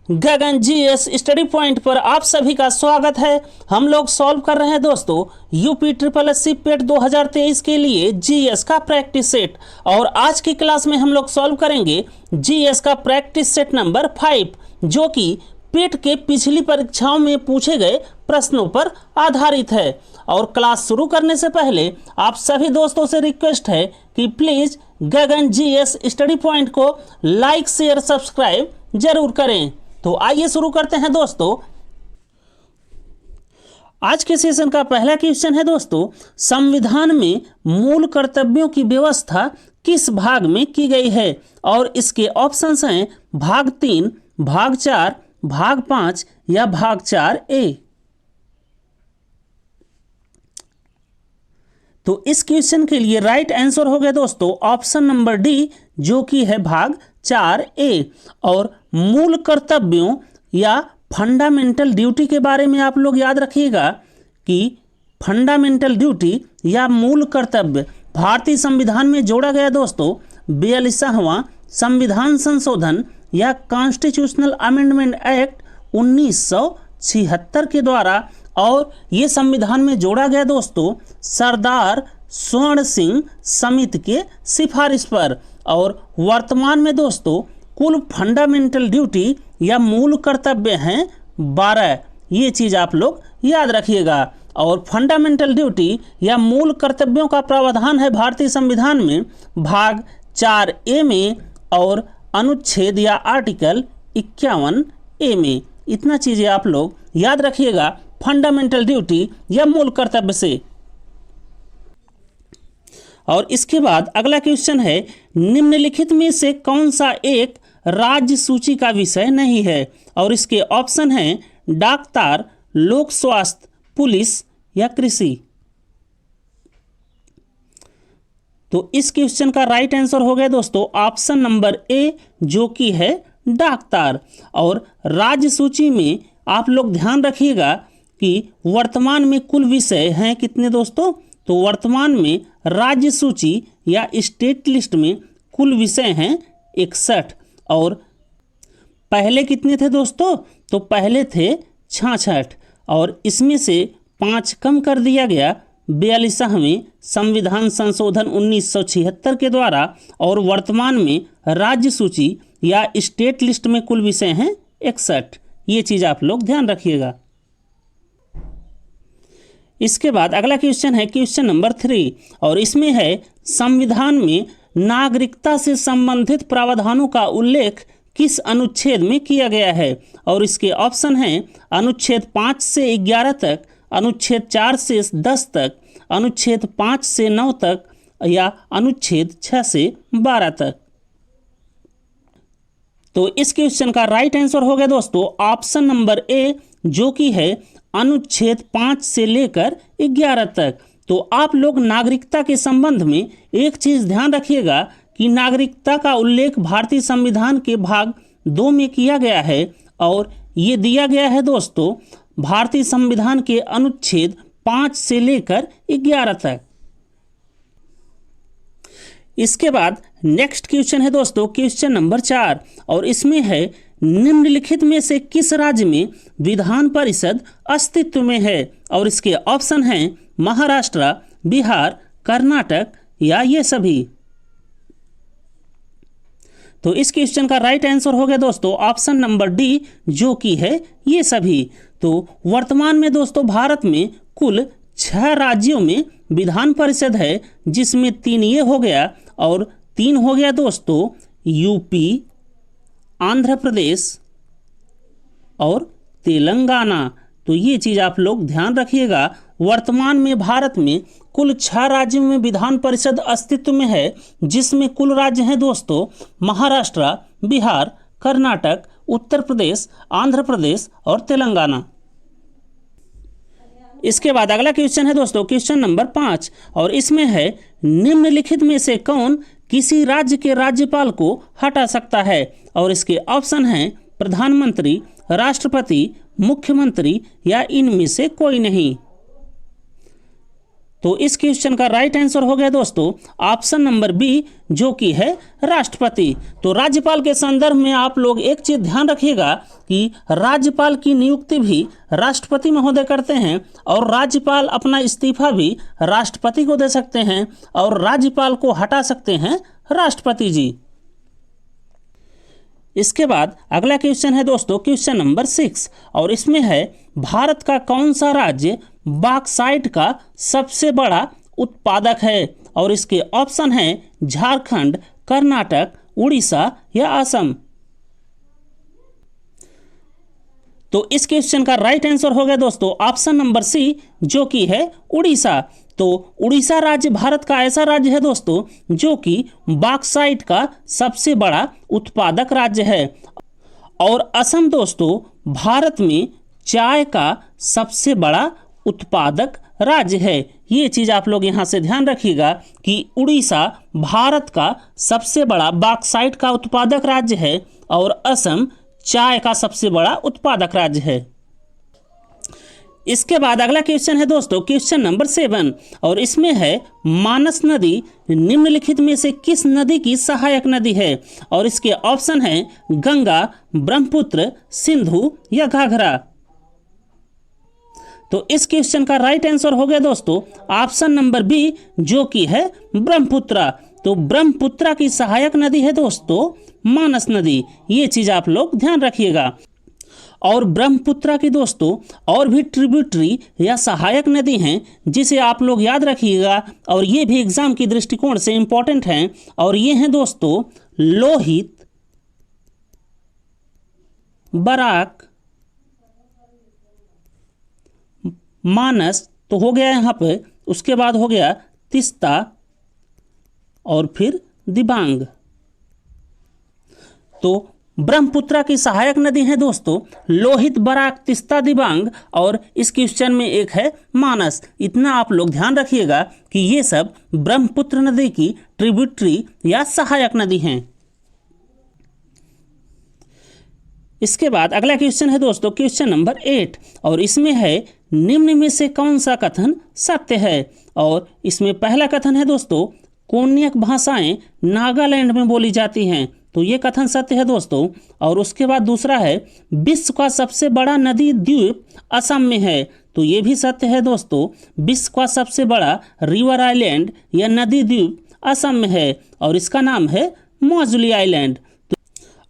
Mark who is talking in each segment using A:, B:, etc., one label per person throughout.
A: गगन GS study point पर आप सभी का स्वागत है। हम लोग सॉल्व कर रहे हैं दोस्तों यूपी ट्रिपल एससी पेट 2023 के लिए जीएस का प्रैक्टिस सेट। और आज की क्लास में हम लोग सॉल्व करेंगे जीएस का प्रैक्टिस सेट नंबर 5, जो कि पेट के पिछली परीक्षाओं में पूछे गए प्रश्नों पर आधारित है। और क्लास शुरू करने से पहले आप सभी दोस्तों से रिक्वेस्ट है कि please Gagan GS study point को लाइक शेयर सब्सक्राइब जरूर करें। तो आइए शुरू करते हैं दोस्तों। आज के सेशन का पहला क्वेश्चन है दोस्तों, संविधान में मूल कर्तव्यों की व्यवस्था किस भाग में की गई है? और इसके ऑप्शंस हैं भाग 3, भाग 4, भाग 5 या भाग 4A। तो इस क्वेश्चन के लिए राइट आंसर हो गया दोस्तों ऑप्शन नंबर डी, जो कि है भाग 4A। और मूल कर्तव्यों या फंडामेंटल ड्यूटी के बारे में आप लोग याद रखिएगा कि फंडामेंटल ड्यूटी या मूल कर्तव्य भारतीय संविधान में जोड़ा गया दोस्तों 42वां संविधान संशोधन या कॉन्स्टिट्यूशनल अमेंडमेंट एक्ट 1976 के द्वारा। और ये संविधान में जोड़ा गया दोस्तों सरदार स्वर्ण सिंह समिति के सिफारिश पर। और वर्तमान में दोस्तों कुल फंडामेंटल ड्यूटी या मूल कर्तव्य हैं 12। ये चीज़ आप लोग याद रखिएगा। और फंडामेंटल ड्यूटी या मूल कर्तव्यों का प्रावधान है भारतीय संविधान में भाग 4A में और अनुच्छेद या आर्टिकल 51A में। इतना चीज़ें आप लोग याद रखिएगा फंडामेंटल ड्यूटी या मूल कर्तव्य से। और इसके बाद अगला क्वेश्चन है, निम्नलिखित में से कौन सा एक राज्य सूची का विषय नहीं है? और इसके ऑप्शन हैं डाकतार, लोक स्वास्थ्य, पुलिस या कृषि। तो इस क्वेश्चन का राइट आंसर हो गया दोस्तों ऑप्शन नंबर ए, जो कि है डाकतार। और राज्य सूची में आप लोग ध्यान रखिएगा कि वर्तमान में कुल विषय हैं कितने दोस्तों? तो वर्तमान में राज्य सूची या स्टेट लिस्ट में कुल विषय हैं 61। और पहले कितने थे दोस्तों? तो पहले थे 66 और इसमें से 5 कम कर दिया गया 42वें संविधान संशोधन 1976 के द्वारा। और वर्तमान में राज्य सूची या स्टेट लिस्ट में कुल विषय हैं 61। ये चीज़ आप लोग ध्यान रखिएगा। इसके बाद अगला क्वेश्चन है क्वेश्चन नंबर 3, और इसमें है संविधान में नागरिकता से संबंधित प्रावधानों का उल्लेख किस अनुच्छेद में किया गया है? और इसके ऑप्शन हैं अनुच्छेद 5 से 11 तक, अनुच्छेद 4 से 10 तक, अनुच्छेद 5 से 9 तक या अनुच्छेद 6 से 12 तक। तो इस क्वेश्चन का राइट आंसर हो गया दोस्तों ऑप्शन नंबर ए, जो कि है अनुच्छेद 5 से लेकर 11 तक। तो आप लोग नागरिकता के संबंध में एक चीज़ ध्यान रखिएगा कि नागरिकता का उल्लेख भारतीय संविधान के भाग 2 में किया गया है। और ये दिया गया है दोस्तों भारतीय संविधान के अनुच्छेद 5 से लेकर 11 तक। इसके बाद नेक्स्ट क्वेश्चन है दोस्तों क्वेश्चन नंबर 4, और इसमें है निम्नलिखित में से किस राज्य में विधान परिषद अस्तित्व में है? और इसके ऑप्शन हैं महाराष्ट्र, बिहार, कर्नाटक या ये सभी। तो इस क्वेश्चन का राइट आंसर हो गया दोस्तों ऑप्शन नंबर डी, जो कि है ये सभी। तो वर्तमान में दोस्तों भारत में कुल 6 राज्यों में विधान परिषद है, जिसमें 3 ये हो गया और 3 हो गया दोस्तों यूपी, आंध्र प्रदेश और तेलंगाना। तो ये चीज़ आप लोग ध्यान रखिएगा। वर्तमान में भारत में कुल 6 राज्यों में विधान परिषद अस्तित्व में है, जिसमें कुल राज्य हैं दोस्तों महाराष्ट्र, बिहार, कर्नाटक, उत्तर प्रदेश, आंध्र प्रदेश और तेलंगाना। इसके बाद अगला क्वेश्चन है दोस्तों क्वेश्चन नंबर 5, और इसमें है निम्नलिखित में से कौन किसी राज्य के राज्यपाल को हटा सकता है? और इसके ऑप्शन हैं प्रधानमंत्री, राष्ट्रपति, मुख्यमंत्री या इनमें से कोई नहीं। तो इस क्वेश्चन का राइट आंसर हो गया दोस्तों ऑप्शन नंबर बी, जो कि है राष्ट्रपति। तो राज्यपाल के संदर्भ में आप लोग एक चीज ध्यान रखिएगा कि राज्यपाल की नियुक्ति भी राष्ट्रपति महोदय करते हैं और राज्यपाल अपना इस्तीफा भी राष्ट्रपति को दे सकते हैं और राज्यपाल को हटा सकते हैं राष्ट्रपति जी। इसके बाद अगला क्वेश्चन है दोस्तों क्वेश्चन नंबर 6 और इसमें है भारत का कौन सा राज्य बॉक्साइट का सबसे बड़ा उत्पादक है और इसके ऑप्शन हैं झारखंड, कर्नाटक, उड़ीसा या असम। तो इस क्वेश्चन का राइट आंसर हो गया दोस्तों ऑप्शन नंबर सी जो कि है उड़ीसा। तो उड़ीसा राज्य भारत का ऐसा राज्य है दोस्तों जो कि बॉक्साइट का सबसे बड़ा उत्पादक राज्य है और असम दोस्तों भारत में चाय का सबसे बड़ा उत्पादक राज्य है। ये चीज आप लोग यहां से ध्यान रखिएगा कि उड़ीसा भारत का सबसे बड़ा बॉक्साइट का उत्पादक राज्य है और असम चाय का सबसे बड़ा उत्पादक राज्य है। इसके बाद अगला क्वेश्चन है दोस्तों क्वेश्चन नंबर 7 और इसमें है मानस नदी निम्नलिखित में से किस नदी की सहायक नदी है और इसके ऑप्शन है गंगा, ब्रह्मपुत्र, सिंधु या घाघरा। तो इस क्वेश्चन का राइट आंसर हो गया दोस्तों ऑप्शन नंबर बी जो कि है ब्रह्मपुत्र। तो ब्रह्मपुत्र की सहायक नदी है दोस्तों मानस नदी। ये चीज आप लोग ध्यान रखिएगा। और ब्रह्मपुत्र की दोस्तों और भी ट्रिब्यूटरी या सहायक नदी हैं जिसे आप लोग याद रखिएगा और ये भी एग्जाम की दृष्टिकोण से इंपॉर्टेंट हैं और ये हैं दोस्तों लोहित, बराक, मानस तो हो गया यहाँ पे, उसके बाद हो गया तीस्ता और फिर दिबांग। तो ब्रह्मपुत्र की सहायक नदी है दोस्तों लोहित, बराक, तीस्ता, दिबांग और इस क्वेश्चन में एक है मानस। इतना आप लोग ध्यान रखिएगा कि ये सब ब्रह्मपुत्र नदी की ट्रिब्यूटरी या सहायक नदी हैं। इसके बाद अगला क्वेश्चन है दोस्तों क्वेश्चन नंबर 8 और इसमें है निम्न में से कौन सा कथन सत्य है और इसमें पहला कथन है दोस्तों कोन्याक भाषाएं नागालैंड में बोली जाती हैं। तो ये कथन सत्य है दोस्तों। और उसके बाद दूसरा है विश्व का सबसे बड़ा नदी द्वीप असम में है। तो ये भी सत्य है दोस्तों। विश्व का सबसे बड़ा रिवर आइलैंड या नदी द्वीप असम में है और इसका नाम है मौजुली आइलैंड।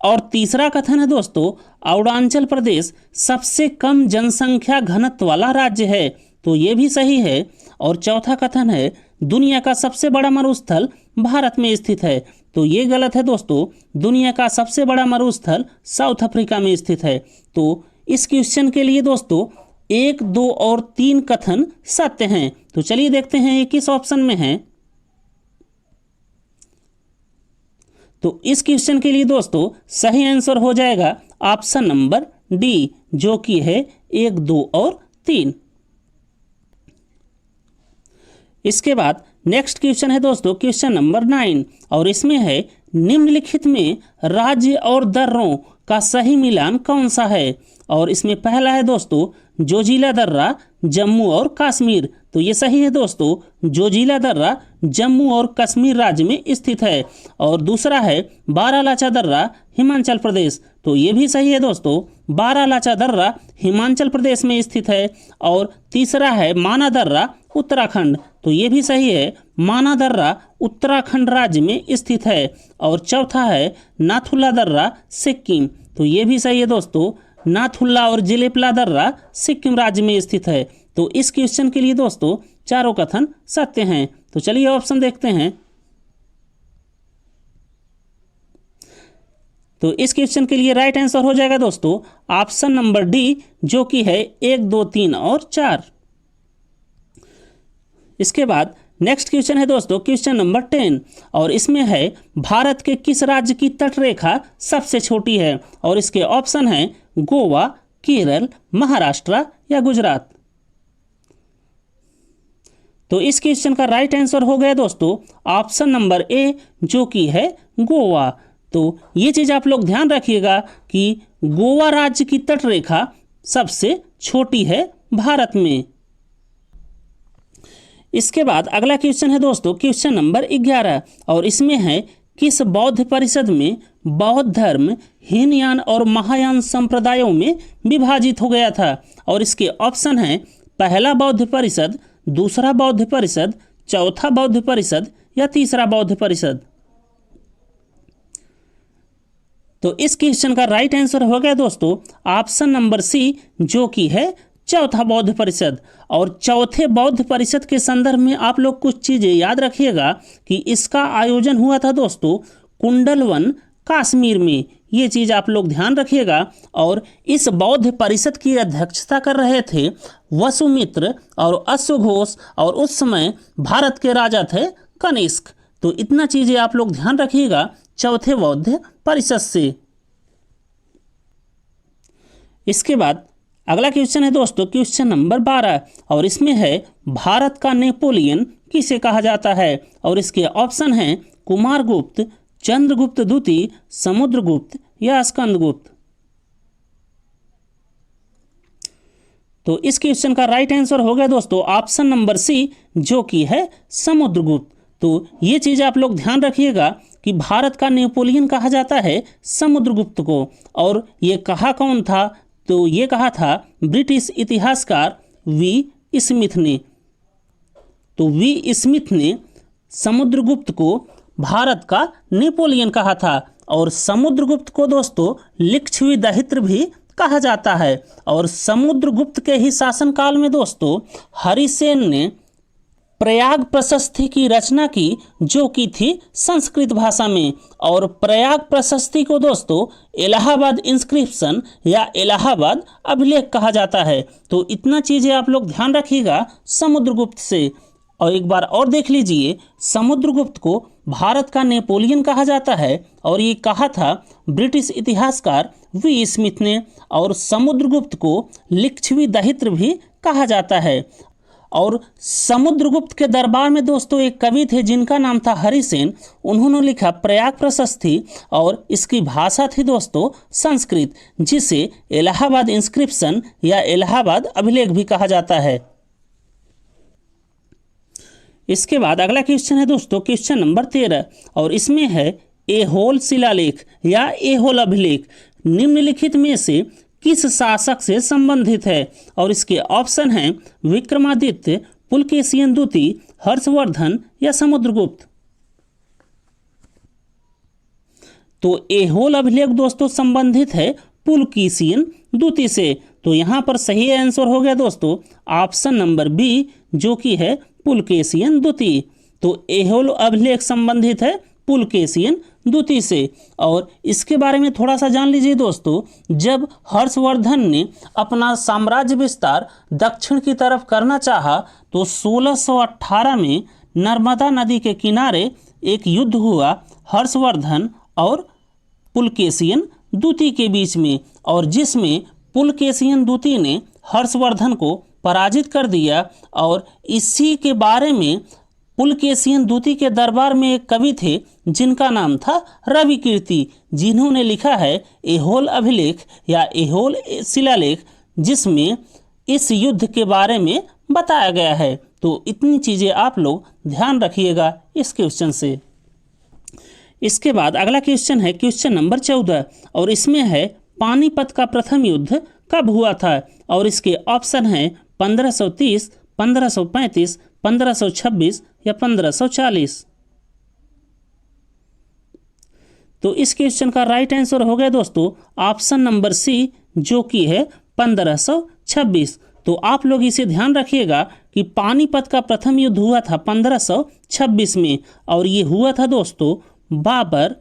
A: और तीसरा कथन है दोस्तों अरुणाचल प्रदेश सबसे कम जनसंख्या घनत्व वाला राज्य है। तो ये भी सही है। और चौथा कथन है दुनिया का सबसे बड़ा मरुस्थल भारत में स्थित है। तो ये गलत है दोस्तों। दुनिया का सबसे बड़ा मरुस्थल साउथ अफ्रीका में स्थित है। तो इस क्वेश्चन के लिए दोस्तों 1, 2 और 3 कथन सत्य हैं। तो चलिए देखते हैं ये किस ऑप्शन में है। तो इस क्वेश्चन के लिए दोस्तों सही आंसर हो जाएगा ऑप्शन नंबर डी जो कि है 1, 2 और 3। इसके बाद नेक्स्ट क्वेश्चन है दोस्तों क्वेश्चन नंबर 9 और इसमें है निम्नलिखित में राज्य और दर्रों का सही मिलान कौन सा है। और इसमें पहला है दोस्तों जोजिला दर्रा जम्मू और कश्मीर। तो ये सही है दोस्तों। जोजिला दर्रा जम्मू और कश्मीर राज्य में स्थित है। और दूसरा है बारालाचा दर्रा हिमाचल प्रदेश। तो ये भी सही है दोस्तों। बारालाचा दर्रा हिमाचल प्रदेश में स्थित है। और तीसरा है माना दर्रा उत्तराखंड। तो ये भी सही है। माना दर्रा उत्तराखंड राज्य में स्थित है। और चौथा है नाथुला दर्रा सिक्किम। तो ये भी सही है दोस्तों। नाथुला और जिलेपला दर्रा सिक्किम राज्य में स्थित है। तो इस क्वेश्चन के लिए दोस्तों चारों कथन सत्य हैं। तो चलिए ऑप्शन देखते हैं। तो इस क्वेश्चन के लिए राइट आंसर हो जाएगा दोस्तों ऑप्शन नंबर डी जो कि है 1, 2, 3 और 4। इसके बाद नेक्स्ट क्वेश्चन है दोस्तों क्वेश्चन नंबर 10 और इसमें है भारत के किस राज्य की तटरेखा सबसे छोटी है। और इसके ऑप्शन हैं गोवा, केरल, महाराष्ट्र या गुजरात। तो इस क्वेश्चन का राइट आंसर हो गया दोस्तों ऑप्शन नंबर ए जो कि है गोवा। तो ये चीज आप लोग ध्यान रखिएगा कि गोवा राज्य की तटरेखा सबसे छोटी है भारत में। इसके बाद अगला क्वेश्चन है दोस्तों क्वेश्चन नंबर 11 और इसमें है किस बौद्ध परिषद में बौद्ध धर्म हीनयान और महायान संप्रदायों में विभाजित हो गया था। और इसके ऑप्शन हैं पहला बौद्ध परिषद, दूसरा बौद्ध परिषद, चौथा बौद्ध परिषद या तीसरा बौद्ध परिषद। तो इस क्वेश्चन का राइट आंसर हो गया दोस्तों ऑप्शन नंबर सी, जो कि है चौथा बौद्ध परिषद। और चौथे बौद्ध परिषद के संदर्भ में आप लोग कुछ चीज़ें याद रखिएगा कि इसका आयोजन हुआ था दोस्तों कुंडलवन कश्मीर में। ये चीज़ आप लोग ध्यान रखिएगा। और इस बौद्ध परिषद की अध्यक्षता कर रहे थे वसुमित्र और अश्वघोष, और उस समय भारत के राजा थे कनिष्क। तो इतना चीज़ें आप लोग ध्यान रखिएगा चौथे बौद्ध परिषद से। इसके बाद अगला क्वेश्चन है दोस्तों क्वेश्चन नंबर 12, और इसमें है भारत का नेपोलियन किसे कहा जाता है। और इसके ऑप्शन हैं कुमारगुप्त, चंद्रगुप्त द्वितीय, समुद्रगुप्त या स्कंदगुप्त। तो इस क्वेश्चन का राइट आंसर हो गया दोस्तों ऑप्शन नंबर सी, जो कि है समुद्रगुप्त। तो ये चीज़ आप लोग ध्यान रखिएगा कि भारत का नेपोलियन कहा जाता है समुद्रगुप्त को। और ये कहा कौन था, तो ये कहा था ब्रिटिश इतिहासकार वी स्मिथ ने। तो वी स्मिथ ने समुद्रगुप्त को भारत का नेपोलियन कहा था। और समुद्रगुप्त को दोस्तों लिच्छवी दहित्र भी कहा जाता है। और समुद्रगुप्त के ही शासनकाल में दोस्तों हरिसेन ने प्रयाग प्रशस्ति की रचना की, जो की थी संस्कृत भाषा में। और प्रयाग प्रशस्ति को दोस्तों इलाहाबाद इंस्क्रिप्शन या इलाहाबाद अभिलेख कहा जाता है। तो इतना चीज़ें आप लोग ध्यान रखिएगा समुद्रगुप्त से। और एक बार और देख लीजिए, समुद्रगुप्त को भारत का नेपोलियन कहा जाता है, और ये कहा था ब्रिटिश इतिहासकार वी स्मिथ ने। और समुद्रगुप्त को लिच्छवी दहित्र भी कहा जाता है। और समुद्रगुप्त के दरबार में दोस्तों एक कवि थे जिनका नाम था हरिसेन। उन्होंने लिखा प्रयाग प्रशस्ति, और इसकी भाषा थी दोस्तों संस्कृत, जिसे इलाहाबाद इंस्क्रिप्शन या इलाहाबाद अभिलेख भी कहा जाता है। इसके बाद अगला क्वेश्चन है दोस्तों क्वेश्चन नंबर 13, और इसमें है ऐहोल शिलालेख या ऐहोल अभिलेख निम्नलिखित में से किस शासक से संबंधित है। और इसके ऑप्शन हैं विक्रमादित्य, पुलकेशियन द्वितीय, हर्षवर्धन या समुद्रगुप्त। तो ऐहोल अभिलेख दोस्तों संबंधित है पुलकेशियन द्वितीय से। तो यहाँ पर सही आंसर हो गया दोस्तों ऑप्शन नंबर बी, जो कि है पुलकेशियन द्वितीय। तो ऐहोल अभिलेख संबंधित है पुलकेशियन द्वितीय से। और इसके बारे में थोड़ा सा जान लीजिए दोस्तों, जब हर्षवर्धन ने अपना साम्राज्य विस्तार दक्षिण की तरफ करना चाहा, तो 1618 में नर्मदा नदी के किनारे एक युद्ध हुआ हर्षवर्धन और पुलकेशियन द्वितीय के बीच में, और जिसमें पुलकेशियन द्वितीय ने हर्षवर्धन को पराजित कर दिया। और इसी के बारे में पुलकेशियन द्वितीय के दरबार में एक कवि थे जिनका नाम था रवि कीर्ति, जिन्होंने लिखा है ऐहोल अभिलेख या ऐहोल शिलालेख, जिसमें इस युद्ध के बारे में बताया गया है। तो इतनी चीज़ें आप लोग ध्यान रखिएगा इस क्वेश्चन से। इसके बाद अगला क्वेश्चन है क्वेश्चन नंबर 14, और इसमें है पानीपत का प्रथम युद्ध कब हुआ था। और इसके ऑप्शन हैं 1530, 1535, 1526 या 1540। तो इस क्वेश्चन का राइट आंसर हो गया दोस्तों ऑप्शन नंबर सी, जो कि है 1526। तो आप लोग इसे ध्यान रखिएगा कि पानीपत का प्रथम युद्ध हुआ था 1526 में, और ये हुआ था दोस्तों बाबर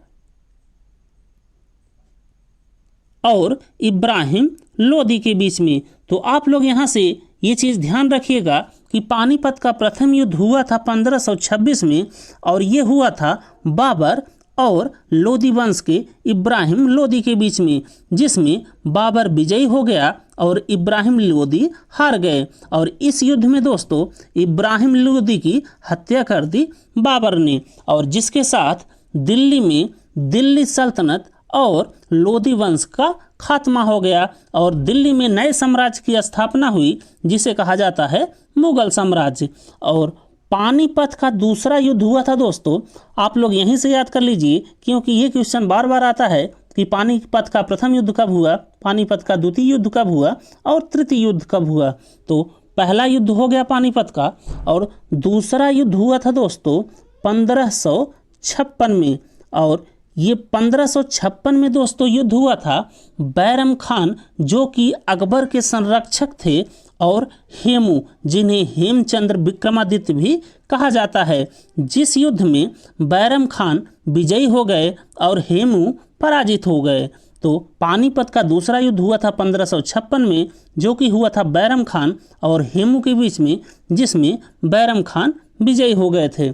A: और इब्राहिम लोदी के बीच में। तो आप लोग यहाँ से ये चीज़ ध्यान रखिएगा कि पानीपत का प्रथम युद्ध हुआ था 1526 में, और ये हुआ था बाबर और लोदी वंश के इब्राहिम लोदी के बीच में, जिसमें बाबर विजयी हो गया और इब्राहिम लोदी हार गए। और इस युद्ध में दोस्तों इब्राहिम लोदी की हत्या कर दी बाबर ने, और जिसके साथ दिल्ली में दिल्ली सल्तनत और लोदी वंश का खात्मा हो गया, और दिल्ली में नए साम्राज्य की स्थापना हुई जिसे कहा जाता है मुगल साम्राज्य। और पानीपत का दूसरा युद्ध हुआ था दोस्तों, आप लोग यहीं से याद कर लीजिए, क्योंकि ये क्वेश्चन बार बार आता है कि पानीपत का प्रथम युद्ध कब हुआ, पानीपत का द्वितीय युद्ध कब हुआ और तृतीय युद्ध कब हुआ। तो पहला युद्ध हो गया पानीपत का, और दूसरा युद्ध हुआ था दोस्तों 1556 में। और ये 1556 में दोस्तों युद्ध हुआ था बैरम खान, जो कि अकबर के संरक्षक थे, और हेमू, जिन्हें हेमचंद्र विक्रमादित्य भी कहा जाता है, जिस युद्ध में बैरम खान विजयी हो गए और हेमू पराजित हो गए। तो पानीपत का दूसरा युद्ध हुआ था 1556 में, जो कि हुआ था बैरम खान और हेमू के बीच में, जिसमें बैरम खान विजयी हो गए थे।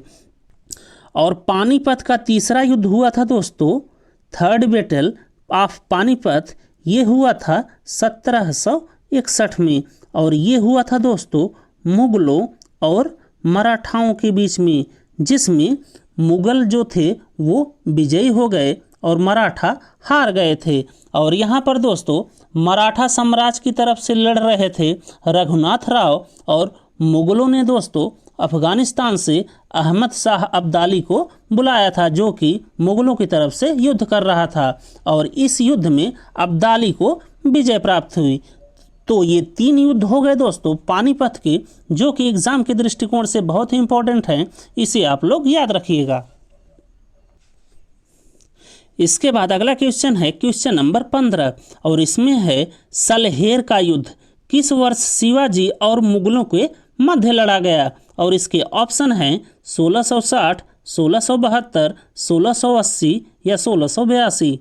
A: और पानीपत का तीसरा युद्ध हुआ था दोस्तों थर्ड बैटल ऑफ पानीपत, ये हुआ था 1761 में, और ये हुआ था दोस्तों मुगलों और मराठाओं के बीच में, जिसमें मुगल जो थे वो विजयी हो गए और मराठा हार गए थे। और यहाँ पर दोस्तों मराठा साम्राज्य की तरफ से लड़ रहे थे रघुनाथ राव, और मुगलों ने दोस्तों अफगानिस्तान से अहमद शाह अब्दाली को बुलाया था, जो कि मुगलों की तरफ से युद्ध कर रहा था, और इस युद्ध में अब्दाली को विजय प्राप्त हुई। तो ये 3 युद्ध हो गए दोस्तों पानीपत के, जो कि एग्जाम के दृष्टिकोण से बहुत ही इंपॉर्टेंट हैं, इसे आप लोग याद रखिएगा। इसके बाद अगला क्वेश्चन है क्वेश्चन नंबर 15, और इसमें है सलहेर का युद्ध किस वर्ष शिवाजी और मुगलों के मध्य लड़ा गया। और इसके ऑप्शन हैं 1660, 1672, 1680 या 1682।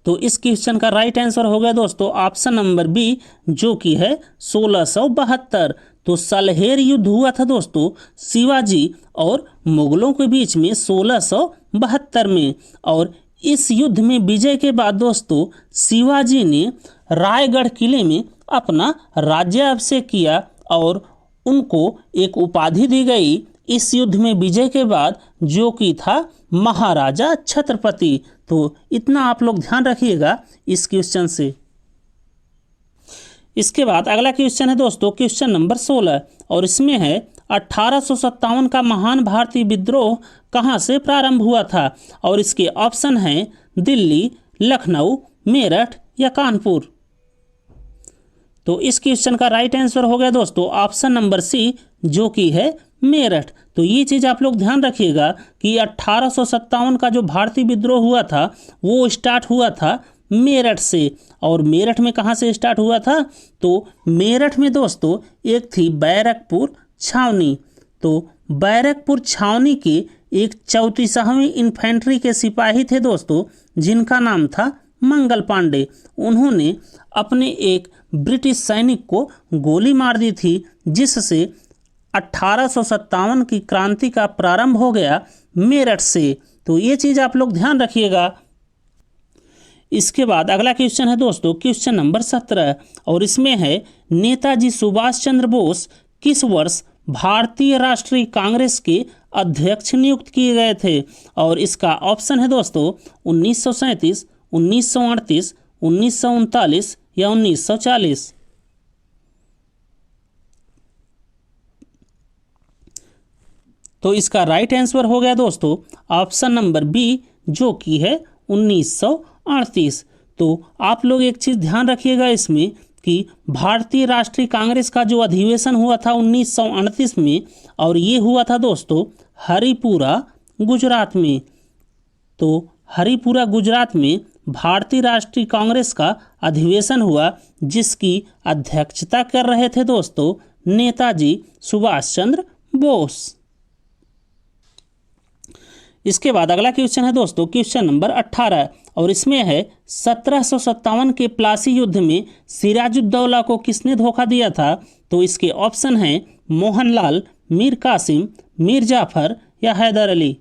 A: तो इस क्वेश्चन का राइट आंसर हो गया दोस्तों ऑप्शन नंबर बी, जो कि है 1672। तो सलहेर युद्ध हुआ था दोस्तों शिवाजी और मुगलों के बीच में 1672 में, और इस युद्ध में विजय के बाद दोस्तों शिवाजी ने रायगढ़ किले में अपना राज्याभिषेक किया और उनको एक उपाधि दी गई इस युद्ध में विजय के बाद, जो कि था महाराजा छत्रपति। तो इतना आप लोग ध्यान रखिएगा इस क्वेश्चन से। इसके बाद अगला क्वेश्चन है दोस्तों क्वेश्चन नंबर 16, और इसमें है 1857 का महान भारतीय विद्रोह कहाँ से प्रारंभ हुआ था। और इसके ऑप्शन हैं दिल्ली, लखनऊ, मेरठ या कानपुर। तो इस क्वेश्चन का राइट आंसर हो गया दोस्तों ऑप्शन नंबर सी, जो कि है मेरठ। तो ये चीज़ आप लोग ध्यान रखिएगा कि 1857 का जो भारतीय विद्रोह हुआ था वो स्टार्ट हुआ था मेरठ से। और मेरठ में कहाँ से स्टार्ट हुआ था, तो मेरठ में दोस्तों एक थी बैरकपुर छावनी। तो बैरकपुर छावनी के एक 34वीं इन्फेंट्री के सिपाही थे दोस्तों, जिनका नाम था मंगल पांडे। उन्होंने अपने एक ब्रिटिश सैनिक को गोली मार दी थी, जिससे 1857 की क्रांति का प्रारंभ हो गया मेरठ से। तो ये चीज़ आप लोग ध्यान रखिएगा। इसके बाद अगला क्वेश्चन है दोस्तों क्वेश्चन नंबर 17, और इसमें है नेताजी सुभाष चंद्र बोस किस वर्ष भारतीय राष्ट्रीय कांग्रेस के अध्यक्ष नियुक्त किए गए थे। और इसका ऑप्शन है दोस्तों 1937, 1938, 1939 या 1940। तो इसका राइट आंसर हो गया दोस्तों ऑप्शन नंबर बी, जो कि है 1938। तो आप लोग एक चीज़ ध्यान रखिएगा इसमें कि भारतीय राष्ट्रीय कांग्रेस का जो अधिवेशन हुआ था 1938 में, और ये हुआ था दोस्तों हरिपुरा गुजरात में। तो हरिपुरा गुजरात में भारतीय राष्ट्रीय कांग्रेस का अधिवेशन हुआ, जिसकी अध्यक्षता कर रहे थे दोस्तों नेताजी सुभाष चंद्र बोस। इसके बाद अगला क्वेश्चन है दोस्तों क्वेश्चन नंबर 18, और इसमें है 1757 के प्लासी युद्ध में सिराजुद्दौला को किसने धोखा दिया था। तो इसके ऑप्शन हैं मोहनलाल, मीर कासिम, मीर जाफर या हैदर अली।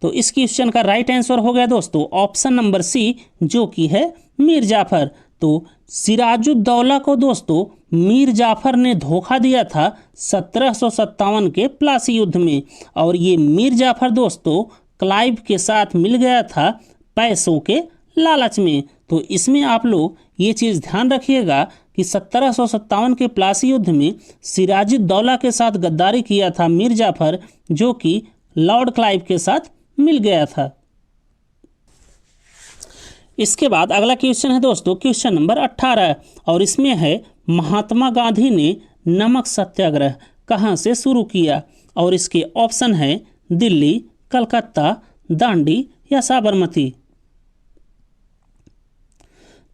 A: तो इस क्वेश्चन का राइट आंसर हो गया दोस्तों ऑप्शन नंबर सी, जो कि है मीर जाफर। तो सिराजुद्दौला को दोस्तों मीर जाफर ने धोखा दिया था 1757 के प्लासी युद्ध में, और ये मीर जाफर दोस्तों क्लाइव के साथ मिल गया था पैसों के लालच में। तो इसमें आप लोग ये चीज़ ध्यान रखिएगा कि 1757 के प्लासी युद्ध में सिराजुद्दौला के साथ गद्दारी किया था मीर जाफर, जो कि लॉर्ड क्लाइव के साथ मिल गया था। इसके बाद अगला क्वेश्चन है दोस्तों क्वेश्चन नंबर 18 और इसमें है महात्मा गांधी ने नमक सत्याग्रह कहाँ से शुरू किया, और इसके ऑप्शन है दिल्ली, कलकत्ता, दांडी या साबरमती।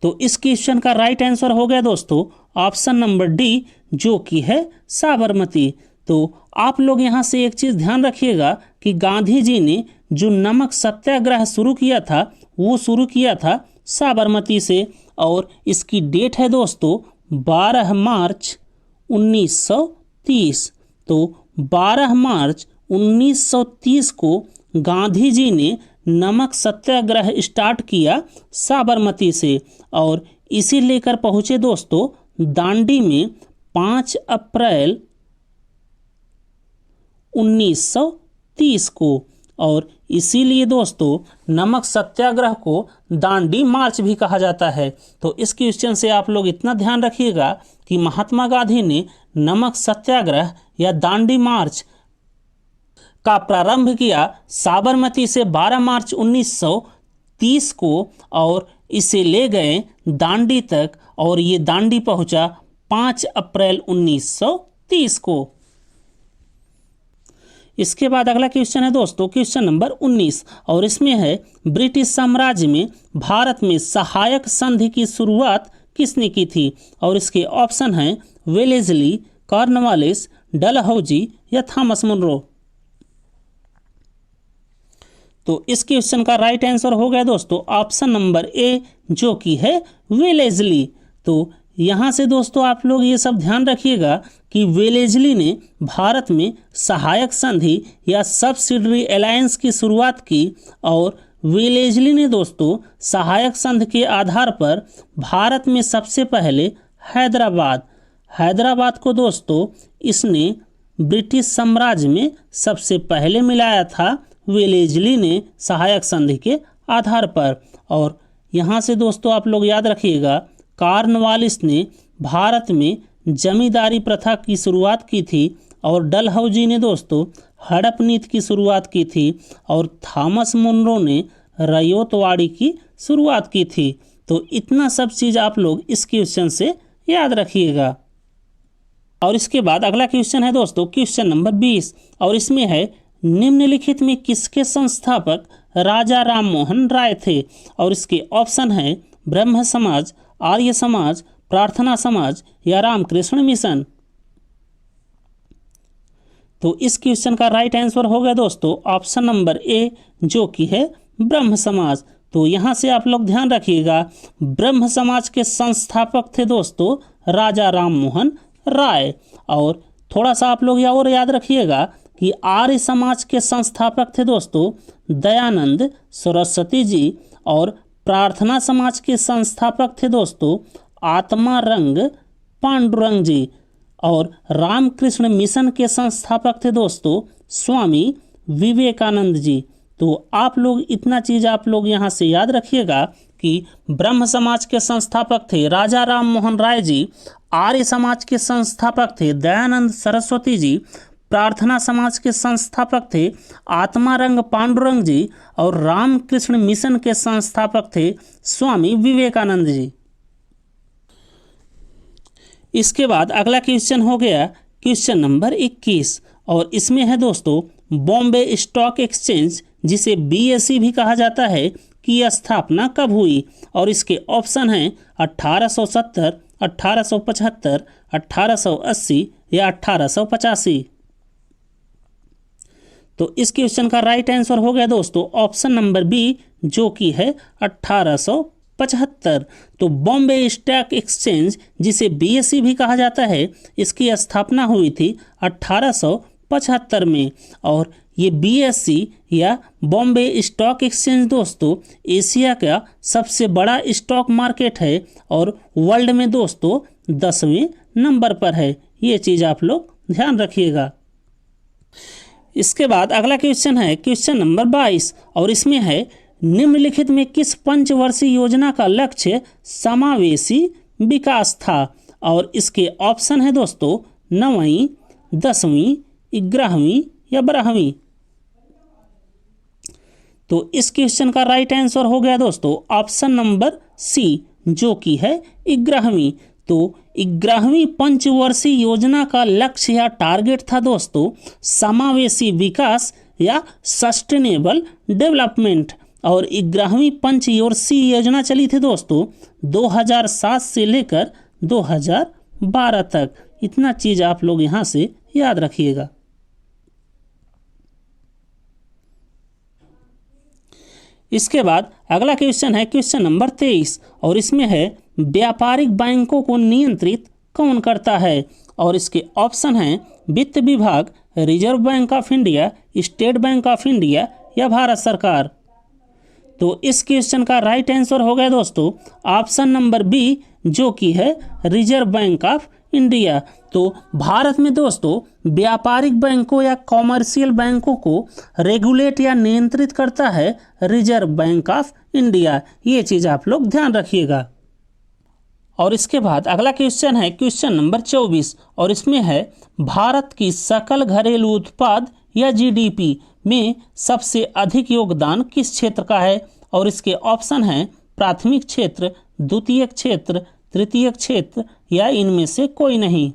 A: तो इस क्वेश्चन का राइट आंसर हो गया दोस्तों ऑप्शन नंबर डी, जो कि है साबरमती। तो आप लोग यहाँ से एक चीज़ ध्यान रखिएगा कि गांधी जी ने जो नमक सत्याग्रह शुरू किया था वो शुरू किया था साबरमती से, और इसकी डेट है दोस्तों 12 मार्च 1930। तो 12 मार्च 1930 को गांधी जी ने नमक सत्याग्रह स्टार्ट किया साबरमती से, और इसी लेकर पहुँचे दोस्तों दांडी में 5 अप्रैल 1930 को, और इसीलिए दोस्तों नमक सत्याग्रह को दांडी मार्च भी कहा जाता है। तो इस क्वेश्चन से आप लोग इतना ध्यान रखिएगा कि महात्मा गांधी ने नमक सत्याग्रह या दांडी मार्च का प्रारंभ किया साबरमती से 12 मार्च 1930 को, और इसे ले गए दांडी तक, और ये दांडी पहुंचा 5 अप्रैल 1930 को। इसके बाद अगला क्वेश्चन है दोस्तों क्वेश्चन नंबर 19 और इसमें है ब्रिटिश साम्राज्य में भारत में सहायक संधि की शुरुआत किसने की थी, और इसके ऑप्शन हैं वेलेस्ली, कॉर्नवालिस, डलहौजी या थॉमस मुनरो। तो इस क्वेश्चन का राइट आंसर हो गया दोस्तों ऑप्शन नंबर ए, जो कि है वेलेस्ली। तो यहाँ से दोस्तों आप लोग ये सब ध्यान रखिएगा कि वेलेस्ली ने भारत में सहायक संधि या सब्सिडरी अलायंस की शुरुआत की, और वेलेस्ली ने दोस्तों सहायक संधि के आधार पर भारत में सबसे पहले हैदराबाद को दोस्तों इसने ब्रिटिश साम्राज्य में सबसे पहले मिलाया था वेलेस्ली ने सहायक संधि के आधार पर। और यहाँ से दोस्तों आप लोग याद रखिएगा कॉर्नवालिस ने भारत में जमींदारी प्रथा की शुरुआत की थी, और डलहौजी ने दोस्तों हड़प नीति की शुरुआत की थी, और थॉमस मुनरो ने रयतवाड़ी की शुरुआत की थी। तो इतना सब चीज़ आप लोग इस क्वेश्चन से याद रखिएगा। और इसके बाद अगला क्वेश्चन है दोस्तों क्वेश्चन नंबर 20 और इसमें है निम्नलिखित में किसके संस्थापक राजा राम मोहन राय थे, और इसके ऑप्शन है ब्रह्म समाज, आर्य समाज, प्रार्थना समाज या रामकृष्ण मिशन। तो इस क्वेश्चन का राइट आंसर हो गया दोस्तों ऑप्शन नंबर ए, जो कि है ब्रह्म समाज। तो यहाँ से आप लोग ध्यान रखिएगा ब्रह्म समाज के संस्थापक थे दोस्तों राजा राम मोहन राय। और थोड़ा सा आप लोग और याद रखिएगा कि आर्य समाज के संस्थापक थे दोस्तों दयानंद सरस्वती जी, और प्रार्थना समाज के संस्थापक थे दोस्तों आत्मारंग पांडुरंग जी, और रामकृष्ण मिशन के संस्थापक थे दोस्तों स्वामी विवेकानंद जी। तो आप लोग इतना चीज़ आप लोग यहाँ से याद रखिएगा कि ब्रह्म समाज के संस्थापक थे राजा राम मोहन राय जी, आर्य समाज के संस्थापक थे दयानंद सरस्वती जी, प्रार्थना समाज के संस्थापक थे आत्मारंग पांडुरंग जी, और रामकृष्ण मिशन के संस्थापक थे स्वामी विवेकानंद जी। इसके बाद अगला क्वेश्चन हो गया क्वेश्चन नंबर 21 और इसमें है दोस्तों बॉम्बे स्टॉक एक्सचेंज जिसे BSE भी कहा जाता है की स्थापना कब हुई, और इसके ऑप्शन हैं 1870, 1875, 1880 या 1885। तो इस क्वेश्चन का राइट आंसर हो गया दोस्तों ऑप्शन नंबर बी, जो कि है 1875। तो बॉम्बे स्टॉक एक्सचेंज जिसे BSE भी कहा जाता है इसकी स्थापना हुई थी 1875 में, और ये BSE या बॉम्बे स्टॉक एक्सचेंज दोस्तों एशिया का सबसे बड़ा स्टॉक मार्केट है और वर्ल्ड में दोस्तों 10वें नंबर पर है। ये चीज़ आप लोग ध्यान रखिएगा। इसके बाद अगला क्वेश्चन है क्वेश्चन नंबर 22 और इसमें है निम्नलिखित में किस पंचवर्षीय योजना का लक्ष्य समावेशी विकास था, और इसके ऑप्शन है दोस्तों 9वीं, 10वीं, 11वीं या 12वीं। तो इस क्वेश्चन का राइट आंसर हो गया दोस्तों ऑप्शन नंबर सी, जो कि है 11वीं। तो 11वीं पंचवर्षीय योजना का लक्ष्य या टारगेट था दोस्तों समावेशी विकास या सस्टेनेबल डेवलपमेंट। और 11वीं पंचवर्षीय योजना चली थी दोस्तों 2007 से लेकर 2012 तक। इतना चीज आप लोग यहां से याद रखिएगा। इसके बाद अगला क्वेश्चन है क्वेश्चन नंबर 23 और इसमें है व्यापारिक बैंकों को नियंत्रित कौन करता है। और इसके ऑप्शन हैं वित्त विभाग, reserve bank of India, state bank of India या भारत सरकार। तो इस क्वेश्चन का राइट आंसर हो गया दोस्तों ऑप्शन नंबर बी, जो कि है रिजर्व बैंक ऑफ इंडिया। तो भारत में दोस्तों व्यापारिक बैंकों या कॉमर्शियल बैंकों को रेगुलेट या नियंत्रित करता है रिजर्व बैंक ऑफ इंडिया। ये चीज़ आप लोग ध्यान रखिएगा। और इसके बाद अगला क्वेश्चन है क्वेश्चन नंबर 24 और इसमें है भारत की सकल घरेलू उत्पाद या जीडीपी में सबसे अधिक योगदान किस क्षेत्र का है। और इसके ऑप्शन हैं प्राथमिक क्षेत्र, द्वितीयक क्षेत्र, तृतीयक क्षेत्र या इनमें से कोई नहीं।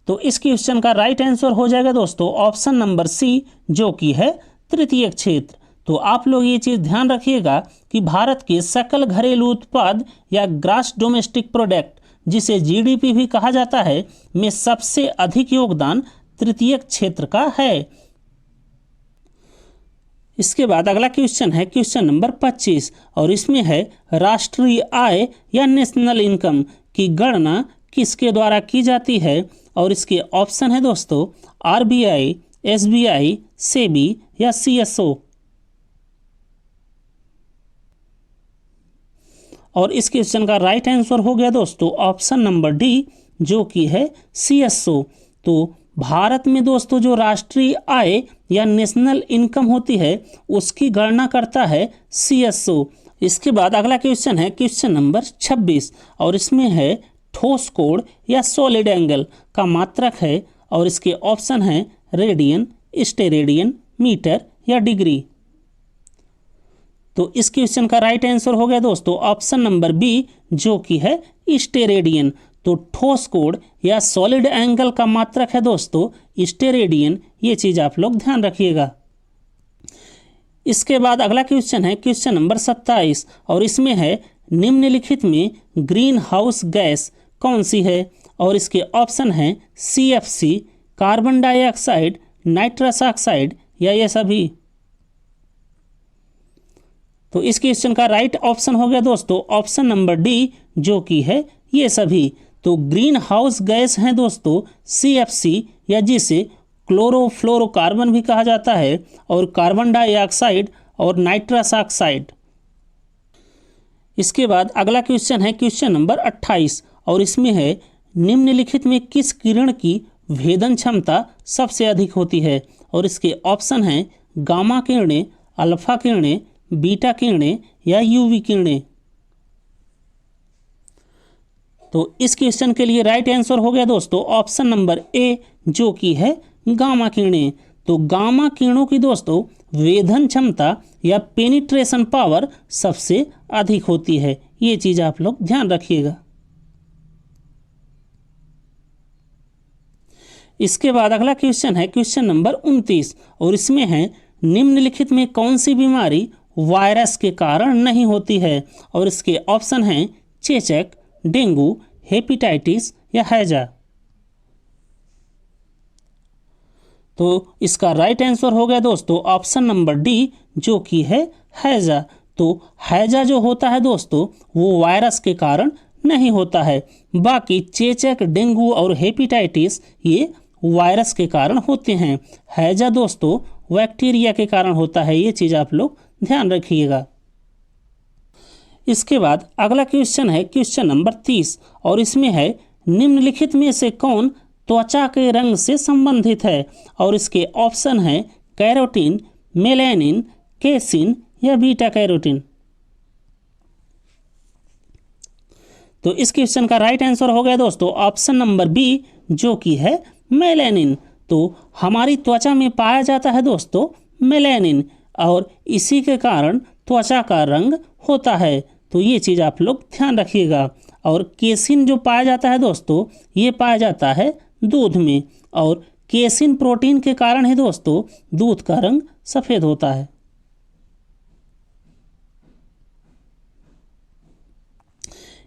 A: तो इस क्वेश्चन का राइट आंसर हो जाएगा दोस्तों ऑप्शन नंबर सी, जो कि है तृतीयक क्षेत्र। तो आप लोग ये चीज़ ध्यान रखिएगा कि भारत के सकल घरेलू उत्पाद या ग्रॉस डोमेस्टिक प्रोडक्ट, जिसे जीडीपी भी कहा जाता है, में सबसे अधिक योगदान तृतीयक क्षेत्र का है। इसके बाद अगला क्वेश्चन है क्वेश्चन नंबर 25 और इसमें है राष्ट्रीय आय या नेशनल इनकम की गणना किसके द्वारा की जाती है। और इसके ऑप्शन है दोस्तों आरबीआई, एसबीआई, सेबी या सीएसओ। और इस क्वेश्चन का राइट आंसर हो गया दोस्तों ऑप्शन नंबर डी, जो कि है सीएसओ। तो भारत में दोस्तों जो राष्ट्रीय आय या नेशनल इनकम होती है उसकी गणना करता है सीएसओ। इसके बाद अगला क्वेश्चन है क्वेश्चन नंबर 26 और इसमें है ठोस कोण या सॉलिड एंगल का मात्रक है। और इसके ऑप्शन हैं रेडियन, स्टेरेडियन, मीटर या डिग्री। तो इस क्वेश्चन का राइट आंसर हो गया दोस्तों ऑप्शन नंबर बी, जो कि है स्टेरेडियन। तो ठोस कोण या सॉलिड एंगल का मात्रक है दोस्तों स्टेरेडियन। ये चीज़ आप लोग ध्यान रखिएगा। इसके बाद अगला क्वेश्चन है क्वेश्चन नंबर 27 और इसमें है निम्नलिखित में ग्रीन हाउस गैस कौन सी है। और इसके ऑप्शन हैं CFC, carbon dioxide, nitrous oxide या ये सभी। तो इस क्वेश्चन का राइट ऑप्शन हो गया दोस्तों ऑप्शन नंबर डी, जो कि है ये सभी। तो ग्रीन हाउस गैस हैं दोस्तों सीएफसी, या जिसे क्लोरोफ्लोरोकार्बन भी कहा जाता है, और कार्बन डाइऑक्साइड और नाइट्रस ऑक्साइड। इसके बाद अगला क्वेश्चन है क्वेश्चन नंबर 28 और इसमें है निम्नलिखित में किस किरण की भेदन क्षमता सबसे अधिक होती है। और इसके ऑप्शन हैं गामा किरणें, अल्फा किरणें, बीटा किरणें या यूवी किरणें। तो इस क्वेश्चन के लिए राइट आंसर हो गया दोस्तों ऑप्शन नंबर ए, जो कि है गामा किरणें। तो गामा किरणों की दोस्तों वेधन क्षमता या पेनिट्रेशन पावर सबसे अधिक होती है। ये चीज़ आप लोग ध्यान रखिएगा। इसके बाद अगला क्वेश्चन है क्वेश्चन नंबर 29 और इसमें है निम्नलिखित में कौन सी बीमारी वायरस के कारण नहीं होती है। और इसके ऑप्शन हैं चेचक, डेंगू, हेपेटाइटिस या हैजा। तो इसका राइट आंसर हो गया दोस्तों ऑप्शन नंबर डी, जो कि है हैजा। तो हैजा जो होता है दोस्तों वो वायरस के कारण नहीं होता है। बाकी चेचक, डेंगू और हेपेटाइटिस ये वायरस के कारण होते हैं। हैजा दोस्तों बैक्टीरिया के कारण होता है। ये चीज़ आप लोग ध्यान रखिएगा। इसके बाद अगला क्वेश्चन है क्वेश्चन नंबर 30 और इसमें है निम्नलिखित में से कौन त्वचा के रंग से संबंधित है। और इसके ऑप्शन है कैरोटीन, मेलानिन, केसिन या बीटा कैरोटीन। तो इस क्वेश्चन का राइट आंसर हो गया दोस्तों ऑप्शन नंबर बी, जो कि है मेलेनिन। तो हमारी त्वचा में पाया जाता है दोस्तों मेलेनिन, और इसी के कारण त्वचा का रंग होता है। तो ये चीज़ आप लोग ध्यान रखिएगा। और केसिन जो पाया जाता है दोस्तों, ये पाया जाता है दूध में, और केसिन प्रोटीन के कारण ही दोस्तों दूध का रंग सफ़ेद होता है।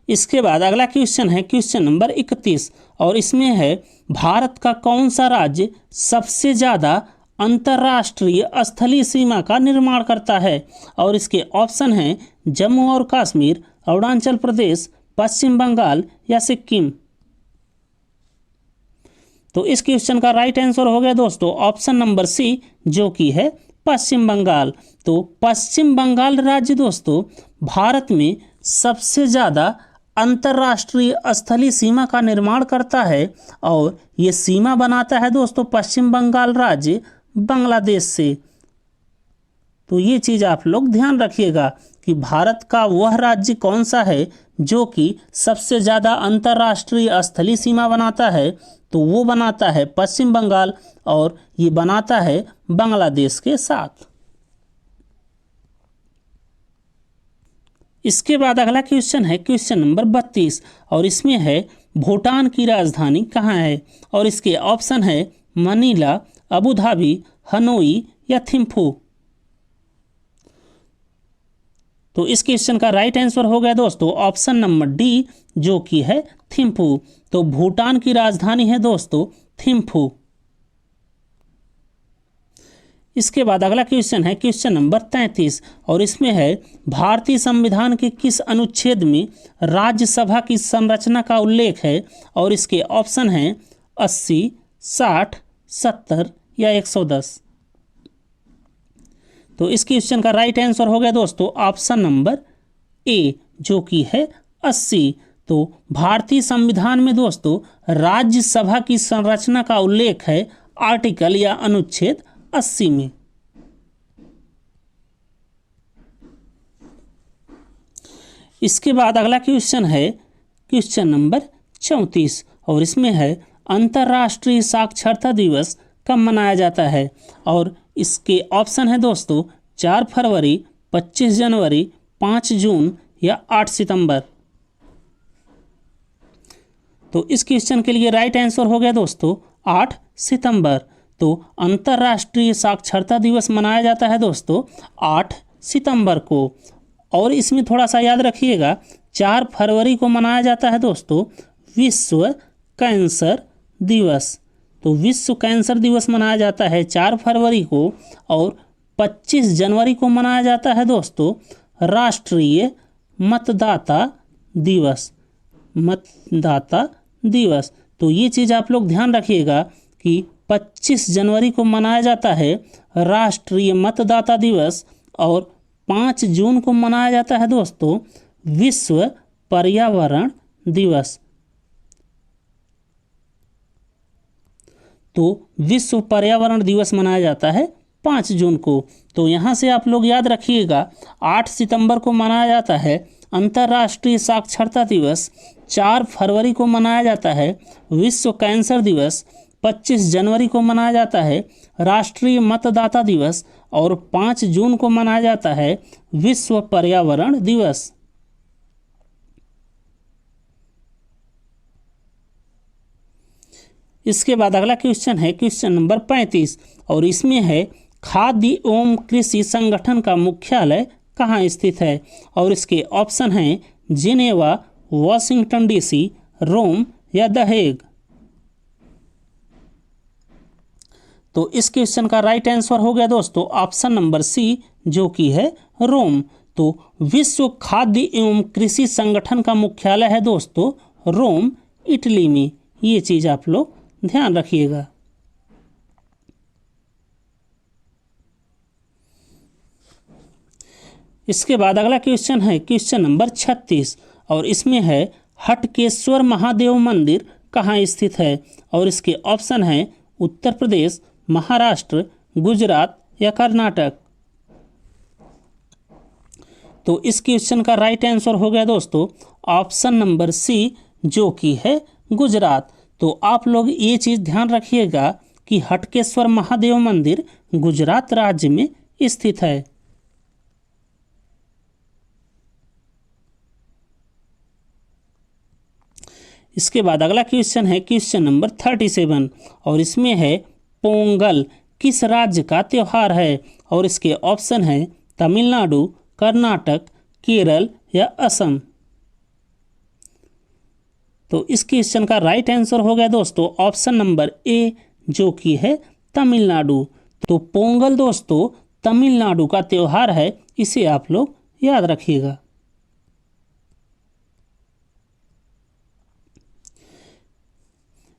A: इसके बाद अगला क्वेश्चन है क्वेश्चन नंबर 31, और इसमें है भारत का कौन सा राज्य सबसे ज़्यादा अंतर्राष्ट्रीय स्थलीय सीमा का निर्माण करता है। और इसके ऑप्शन हैं जम्मू और कश्मीर, अरुणाचल प्रदेश, पश्चिम बंगाल या सिक्किम। तो इस क्वेश्चन का राइट आंसर हो गया दोस्तों ऑप्शन नंबर सी, जो कि है पश्चिम बंगाल। तो पश्चिम बंगाल राज्य दोस्तों भारत में सबसे ज़्यादा अंतर्राष्ट्रीय स्थलीय सीमा का निर्माण करता है, और ये सीमा बनाता है दोस्तों पश्चिम बंगाल राज्य बांग्लादेश से। तो ये चीज़ आप लोग ध्यान रखिएगा कि भारत का वह राज्य कौन सा है जो कि सबसे ज़्यादा अंतर्राष्ट्रीय स्थलीय सीमा बनाता है। तो वो बनाता है पश्चिम बंगाल, और ये बनाता है बांग्लादेश के साथ। इसके बाद अगला क्वेश्चन है क्वेश्चन नंबर 32, और इसमें है भूटान की राजधानी कहाँ है। और इसके ऑप्शन है मनीला, अबू धाबी, हनोई या थिम्फू। तो इस क्वेश्चन का राइट आंसर हो गया दोस्तों ऑप्शन नंबर डी, जो कि है थिम्फू। तो भूटान की राजधानी है दोस्तों थिम्फू। इसके बाद अगला क्वेश्चन है क्वेश्चन नंबर 33, और इसमें है भारतीय संविधान के किस अनुच्छेद में राज्यसभा की संरचना का उल्लेख है। और इसके ऑप्शन हैं 80, 60, 70 या 110। तो इस क्वेश्चन का राइट आंसर हो गया दोस्तों ऑप्शन नंबर ए, जो कि है 80। तो भारतीय संविधान में दोस्तों राज्यसभा की संरचना का उल्लेख है आर्टिकल या अनुच्छेद 80 में। इसके बाद अगला क्वेश्चन है क्वेश्चन नंबर 34, और इसमें है अंतर्राष्ट्रीय साक्षरता दिवस कब मनाया जाता है। और इसके ऑप्शन है दोस्तों 4 फरवरी, 25 जनवरी, 5 जून या 8 सितंबर। तो इस क्वेश्चन के लिए राइट आंसर हो गया दोस्तों 8 सितंबर। तो अंतर्राष्ट्रीय साक्षरता दिवस मनाया जाता है दोस्तों 8 सितंबर को। और इसमें थोड़ा सा याद रखिएगा 4 फरवरी को मनाया जाता है दोस्तों विश्व कैंसर दिवस। तो विश्व कैंसर दिवस मनाया जाता है 4 फरवरी को, और 25 जनवरी को मनाया जाता है दोस्तों राष्ट्रीय मतदाता दिवस। मतदाता दिवस। तो ये चीज़ आप लोग ध्यान रखिएगा कि 25 जनवरी को मनाया जाता है राष्ट्रीय मतदाता दिवस, और 5 जून को मनाया जाता है दोस्तों विश्व पर्यावरण दिवस। तो विश्व पर्यावरण दिवस मनाया जाता है 5 जून को। तो यहाँ से आप लोग याद रखिएगा 8 सितंबर को मनाया जाता है अंतर्राष्ट्रीय साक्षरता दिवस, 4 फरवरी को मनाया जाता है विश्व कैंसर दिवस, 25 जनवरी को मनाया जाता है राष्ट्रीय मतदाता दिवस, और 5 जून को मनाया जाता है विश्व पर्यावरण दिवस। इसके बाद अगला क्वेश्चन है क्वेश्चन नंबर 35, और इसमें है खाद्य एवं कृषि संगठन का मुख्यालय कहाँ स्थित है। और इसके ऑप्शन हैं जिनेवा, वॉशिंगटन डीसी, रोम या द हेग। तो इस क्वेश्चन का राइट आंसर हो गया दोस्तों ऑप्शन नंबर सी, जो कि है रोम। तो विश्व खाद्य एवं कृषि संगठन का मुख्यालय है दोस्तों रोम, इटली में। ये चीज़ आप लोग ध्यान रखिएगा। इसके बाद अगला क्वेश्चन है क्वेश्चन नंबर 36, और इसमें है हटकेश्वर महादेव मंदिर कहाँ स्थित है। और इसके ऑप्शन हैं उत्तर प्रदेश, महाराष्ट्र, गुजरात या कर्नाटक। तो इस क्वेश्चन का राइट आंसर हो गया दोस्तों ऑप्शन नंबर सी, जो कि है गुजरात। तो आप लोग ये चीज़ ध्यान रखिएगा कि हटकेश्वर महादेव मंदिर गुजरात राज्य में स्थित है। इसके बाद अगला क्वेश्चन है क्वेश्चन नंबर 37 और इसमें है पोंगल किस राज्य का त्यौहार है, और इसके ऑप्शन है तमिलनाडु, कर्नाटक, केरल या असम। तो इस क्वेश्चन का राइट आंसर हो गया दोस्तों ऑप्शन नंबर ए, जो कि है तमिलनाडु। तो पोंगल दोस्तों तमिलनाडु का त्यौहार है, इसे आप लोग याद रखिएगा।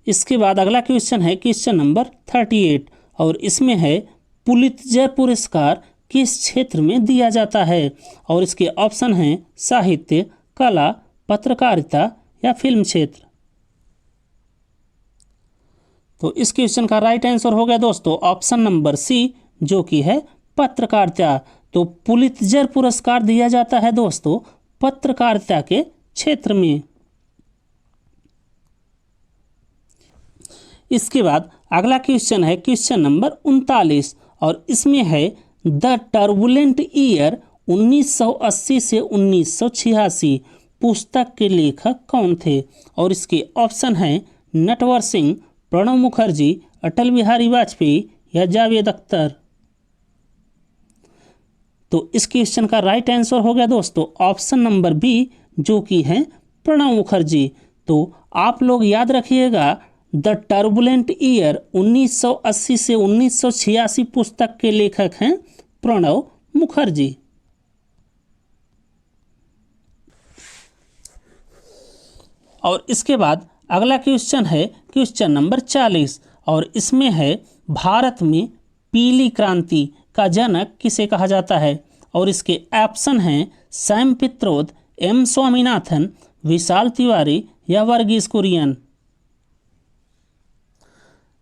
A: इसके बाद अगला क्वेश्चन है क्वेश्चन नंबर 38 और इसमें है पुलित्जर पुरस्कार किस क्षेत्र में दिया जाता है, और इसके ऑप्शन हैं साहित्य, कला, पत्रकारिता या फिल्म क्षेत्र। तो इस क्वेश्चन का राइट आंसर हो गया दोस्तों ऑप्शन नंबर सी, जो कि है पत्रकारिता। तो पुलित्जर पुरस्कार दिया जाता है दोस्तों पत्रकारिता के क्षेत्र में। इसके बाद अगला क्वेश्चन है क्वेश्चन नंबर 39 और इसमें है द टर्बुलेंट ईयर 1980 से 1986 पुस्तक के लेखक कौन थे, और इसके ऑप्शन हैं नटवर सिंह, प्रणब मुखर्जी, अटल बिहारी वाजपेयी या जावेद अख्तर। तो इस क्वेश्चन का राइट आंसर हो गया दोस्तों ऑप्शन नंबर बी, जो कि है प्रणब मुखर्जी। तो आप लोग याद रखिएगा द टर्बुलेंट ईयर 1980 से 1986 पुस्तक के लेखक हैं प्रणब मुखर्जी। और इसके बाद अगला क्वेश्चन है क्वेश्चन नंबर 40 और इसमें है भारत में पीली क्रांति का जनक किसे कहा जाता है, और इसके ऑप्शन हैं सैम पित्रोदा, एम स्वामीनाथन, विशाल तिवारी या वर्गीस कुरियन।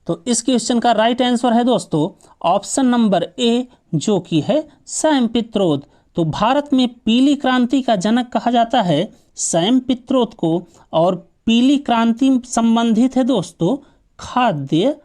A: तो इस क्वेश्चन का राइट आंसर है दोस्तों ऑप्शन नंबर ए, जो कि है सैम पित्रोदा। तो भारत में पीली क्रांति का जनक कहा जाता है सैम पित्रोदा को, और पीली क्रांति संबंधित है दोस्तों खाद्य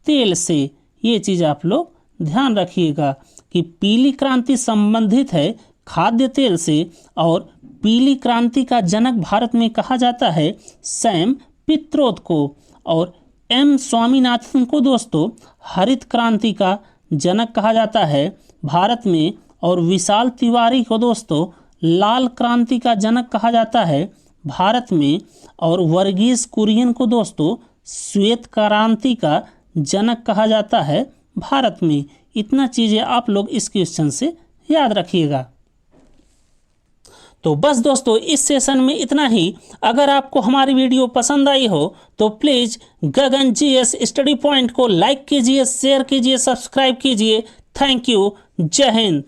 A: तेल से। ये चीज़ आप लोग ध्यान रखिएगा कि पीली क्रांति संबंधित है खाद्य तेल से, और पीली क्रांति का जनक भारत में कहा जाता है सैम पित्रोदा को, और एम स्वामीनाथन को दोस्तों हरित क्रांति का जनक कहा जाता है भारत में, और विशाल तिवारी को दोस्तों लाल क्रांति का जनक कहा जाता है भारत में, और वर्गीस कुरियन को दोस्तों श्वेत क्रांति का जनक कहा जाता है भारत में। इतना चीज़ें आप लोग इस क्वेश्चन से याद रखिएगा। तो बस दोस्तों इस सेशन में इतना ही। अगर आपको हमारी वीडियो पसंद आई हो तो please Gagan GS study point को लाइक कीजिए, शेयर कीजिए, सब्सक्राइब कीजिए। Thank you. जय हिंद।